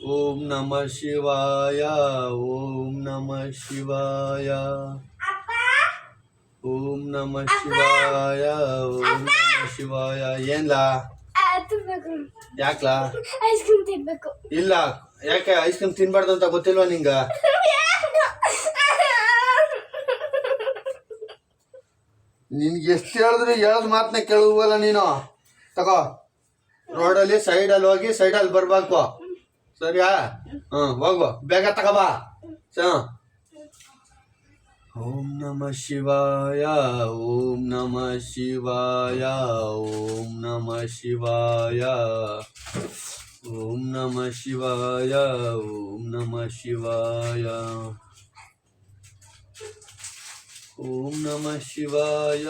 ಓಂ ನಮಃ ಶಿವಾಯ ಓಂ ನಮಃ ಶಿವಾಯ ಓಂ ನಮಃ ಶಿವಾಯ ಓಂ ನಮಃ ಶಿವಾಯ ಏನ್ಲಾ ಯಾಕ್ಲಾ ಐಸ್ ಕ್ರೀಮ್ ತಿನ್ಬೇಕು ಇಲ್ಲ ಯಾಕೆ ಐಸ್ ಕ್ರೀಮ್ ತಿನ್ಬಾರ್ದು ಅಂತ ಗೊತ್ತಿಲ್ವಾ ನಿಂಗ ನಿನ್ಗೆ ಎಷ್ಟು ಹೇಳಿದ್ರು ಹೇಳದ್ ಮಾತನ್ನ ಕೇಳುವಲ್ಲ ನೀನು ತಗೋ ರೋಡಲ್ಲಿ ಸೈಡಲ್ಲಿ ಹೋಗಿ ಸೈಡಲ್ಲಿ ಬರ್ಬೇಕು ಸರಿಯಾ ಹೋಗು ಬೇಗ ತಗೋಬಾ ಓಂ ನಮಃ ಶಿವಾಯ ಓಂ ನಮಃ ಶಿವಾಯ ಓಂ ನಮಃ ಶಿವಾಯ ಓಂ ನಮಃ ಶಿವಾಯ ಓಂ ನಮಃ ಶಿವಾಯ ಓಂ ನಮಃ ಶಿವಾಯ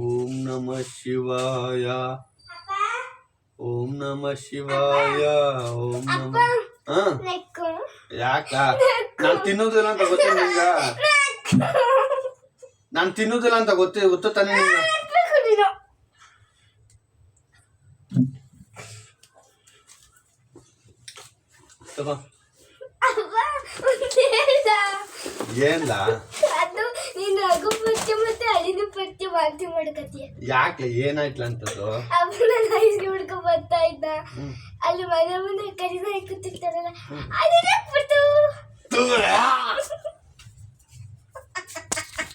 ಓಂ ನಮಃ ಶಿವಾಯ ಓಂ ನಮಃ ಶಿವಾಯ ಓಂ ನಮಃ ಯಾಕ ನಾನು ತಿನ್ನೋದಿಲ್ಲ ಅಂತ ಗೊತ್ತಿಲ್ಲ ನಿಂಗ ನಾನು ತಿನ್ನೋದಿಲ್ಲ ಅಂತ ಗೊತ್ತು ತಾನೇ ನಿಂಗ ತಗೋ ಏನ್ಲ ನೀನು ಅಗು ಪಚ್ಚೆ ಮತ್ತೆ ಅಳಿದು ಪಚ್ಚೆ ವಾಂತಿ ಮಾಡ್ಕತ್ತೀಯ ಯಾಕೆ ಏನಾಯ್ತಲ್ಲ ಅಂತದ್ದು ನಾನು ಐಸ್ ಕ್ರೀಮ್ ಹಿಡ್ಕೊಂಡ್ ಬರ್ತಾ ಇದ್ದ ಅಲ್ಲಿ ಮನೆ ಮುಂದೆ ಕರಿದ ಹಾಕುತ್ತಿರ್ತಾರಲ್ಲ ಅದನ್ನ ಬಿಟ್ಟು